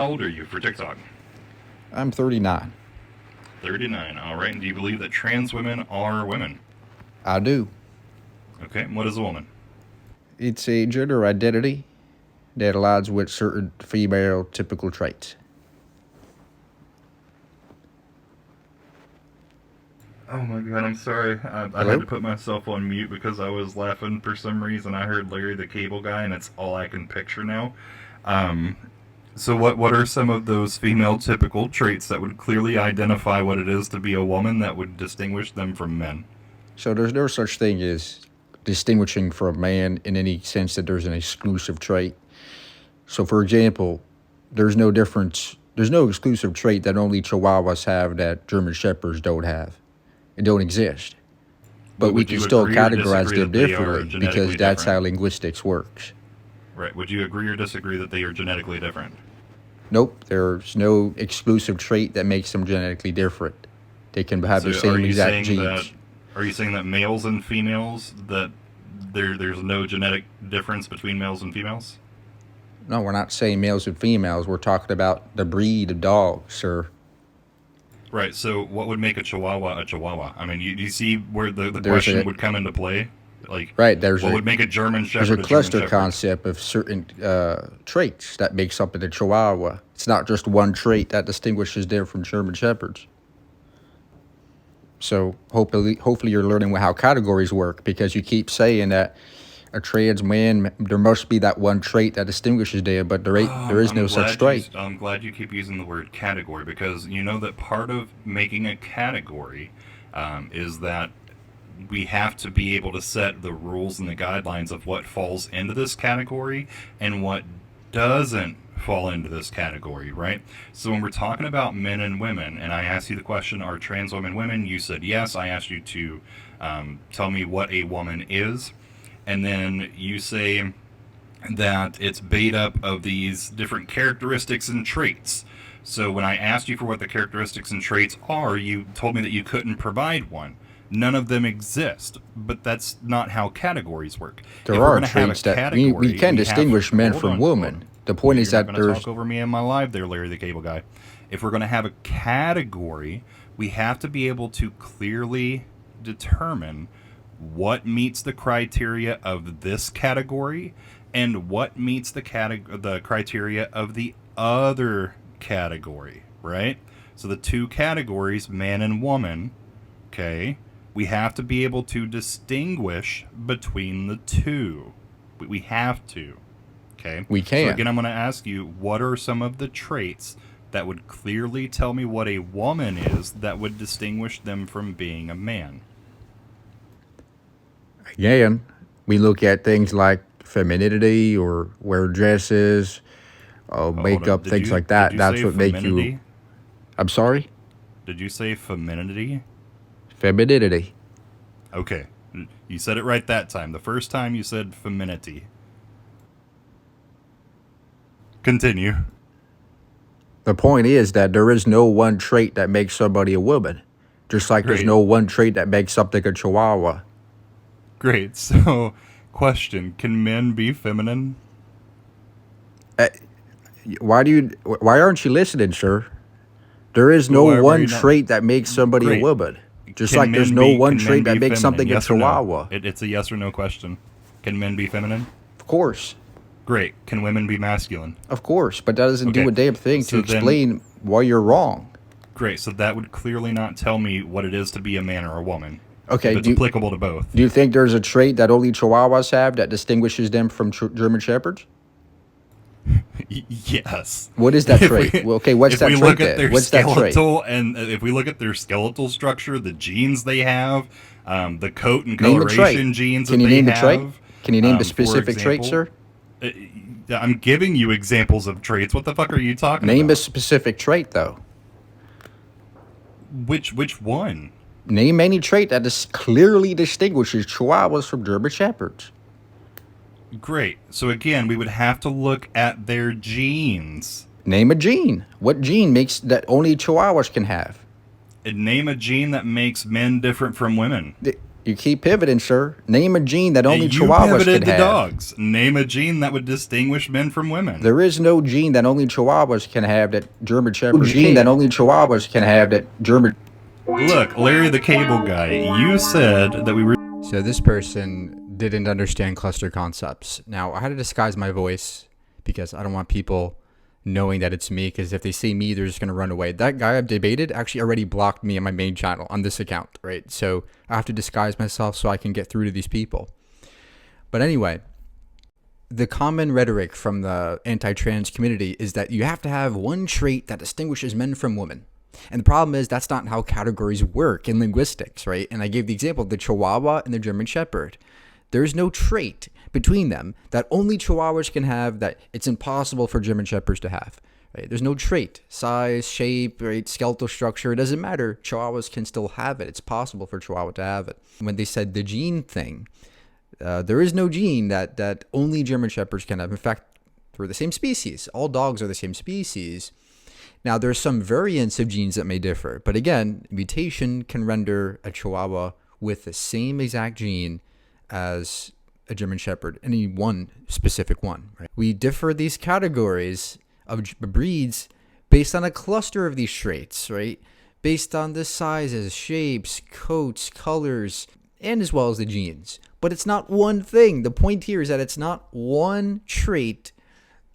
How old are you for TikTok? I'm 39. 39. All right. And do you believe that trans women are women? I do. Okay. And what is a woman? It's a gender identity that aligns with certain female typical traits. Oh my god, I'm sorry. I had Hello? to put myself on mute because I was laughing for some reason. I heard Larry the Cable Guy, and it's all I can picture now. Um, so, what are some of those female typical traits that would clearly identify what it is to be a woman that would distinguish them from men? So there's no such thing as distinguishing from a man in any sense that there's an exclusive trait. So, for example, there's no difference, there's no exclusive trait that only Chihuahuas have that German Shepherds don't have. It don't exist. But But we would can you still agree or categorize disagree them that they are differently because genetically that's different? how linguistics works. Right. Would you agree or disagree that they are genetically different? Nope, there's no exclusive trait that makes them genetically different. They can have the So, are same you exact saying that genes. males and females that there's no genetic difference between males and females? No, we're not saying males and females. We're talking about the breed of dogs, sir. Right. So, what would make a Chihuahua a Chihuahua? I mean, you see where the There's question a would come into play. Like, right. There's what a would make a German there's a Shepherd a German cluster Shepherd? concept of certain traits that makes up the Chihuahua. It's not just one trait that distinguishes them from German Shepherds. So hopefully you're learning how categories work because you keep saying that a trans man there must be that one trait that distinguishes them, but there is no such trait. I'm glad you keep using the word category because you know that part of making a category is that we have to be able to set the rules and the guidelines of what falls into this category and what doesn't fall into this category, right? So when we're talking about men and women, and I asked you the question, are trans women women? You said yes. I asked you to tell me what a woman is. And then you say that it's made up of these different characteristics and traits. So when I asked you for what the characteristics and traits are, you told me that you couldn't provide one. None of them exist, but that's not how categories work. If There we're are going to have a traits that we category, can we have distinguish men hold from on, hold women. on. The point is You're not that going to there's talk over me in my live there, Larry the Cable Guy. If we're going to have a category, we have to be able to clearly determine what meets the criteria of this category and what meets the criteria of the other category, right? So the two categories, man and woman, okay, we have to be able to distinguish between the two. We have to, okay? we So can. again, I'm going to ask you, what are some of the traits that would clearly tell me what a woman is that would distinguish them from being a man? Again, we look at things like femininity or wear dresses, Hold on. makeup, things like Did that. you That's say what make you. femininity? I'm sorry, Did you say femininity? femininity. Okay. You said it right that time. The first time you said femininity. Continue. The point is that there is no one trait that makes somebody a woman, just like there's Great. no one trait that makes something a Chihuahua. Great. So, question, can men be feminine? Why aren't you listening, sir? There is no Why were one you not? trait that makes somebody a Great. woman. Just like there's no one trait that makes feminine? something a Yes or no? Chihuahua. It's a yes or no question. Can men be feminine? Of course. Great. Can women be masculine? Of course. But that doesn't do Okay. a damn thing to So then, explain why you're wrong. great. So that would clearly not tell me what it is to be a man or a woman. Okay, If it's applicable to both. do you think there's a trait that only Chihuahuas have that distinguishes them from German Shepherds? Yes. What is that trait? Well, okay, what's if that we trait look at then? their What's that trait? skeletal and if we look at their skeletal structure, the genes they have, the coat and Name a trait. coloration genes Can that you they name the have. trait? Can you name the For specific trait, example, sir? I'm giving you examples of traits. What the fuck are you talking Name a about? specific trait, though. Which one? Name any trait that clearly distinguishes Chihuahuas from German Shepherds. Great. So again, we would have to look at their genes. Name a gene. What gene makes that only Chihuahuas can have? And name a gene that makes men different from women. You keep pivoting, sir. Name a gene that only You Chihuahuas pivoted can to have. dogs. Name a gene that would distinguish men from women. There is no gene that only Chihuahuas can have that German Shepherds Gene that can't. only Chihuahuas can have that German. Look, Larry the Cable Guy, you said that we were. So this person didn't understand cluster concepts. Now, I had to disguise my voice because I don't want people knowing that it's me, because if they see me, they're just going to run away. That guy I've debated actually already blocked me on my main channel on this account, right? So I have to disguise myself so I can get through to these people. But anyway, the common rhetoric from the anti-trans community is that you have to have one trait that distinguishes men from women. And the problem is that's not how categories work in linguistics, right? And I gave the example of the Chihuahua and the German Shepherd. There's no trait between them that only Chihuahuas can have that it's impossible for German Shepherds to have. Right? There's no trait, size, shape, right, skeletal structure. It doesn't matter. Chihuahuas can still have it. It's possible for Chihuahua to have it. When they said the gene thing, there is no gene that only German Shepherds can have. In fact, we're the same species. All dogs are the same species. Now, there's some variants of genes that may differ. But again, mutation can render a Chihuahua with the same exact gene as a German Shepherd, any one specific one. Right? We differ these categories of breeds based on a cluster of these traits, right? Based on the sizes, shapes, coats, colors, and as well as the genes. But it's not one thing. The point here is that it's not one trait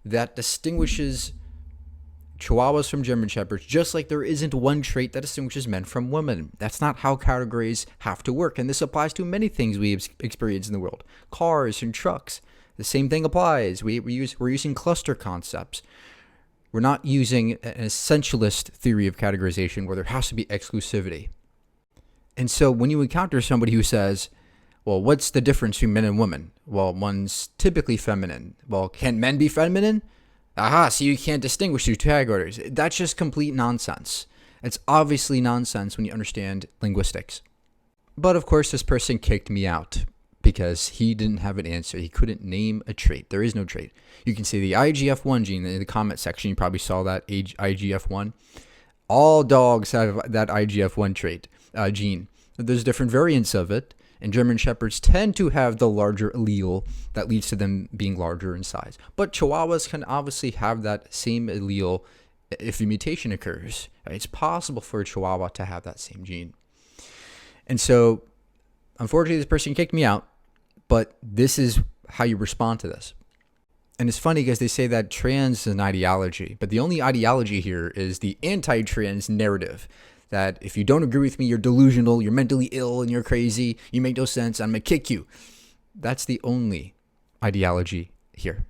that distinguishes Chihuahuas from German Shepherds, just like there isn't one trait that distinguishes men from women. That's not how categories have to work. And this applies to many things we experience in the world. Cars and trucks. The same thing applies. We're using cluster concepts. We're not using an essentialist theory of categorization where there has to be exclusivity. And so when you encounter somebody who says, well, what's the difference between men and women? Well, one's typically feminine. Well, can men be feminine? Aha, so you can't distinguish these two categories. That's just complete nonsense. It's obviously nonsense when you understand linguistics. But of course, this person kicked me out because he didn't have an answer. He couldn't name a trait. There is no trait. You can see the IGF-1 gene in the comment section. You probably saw that IGF-1. All dogs have that IGF-1 trait, gene. There's different variants of it. And German Shepherds tend to have the larger allele that leads to them being larger in size. But Chihuahuas can obviously have that same allele if a mutation occurs. It's possible for a Chihuahua to have that same gene. And so, unfortunately, this person kicked me out, but this is how you respond to this. And it's funny because they say that trans is an ideology, but the only ideology here is the anti-trans narrative. That if you don't agree with me, you're delusional, you're mentally ill, and you're crazy, you make no sense, I'm going to kick you. That's the only ideology here.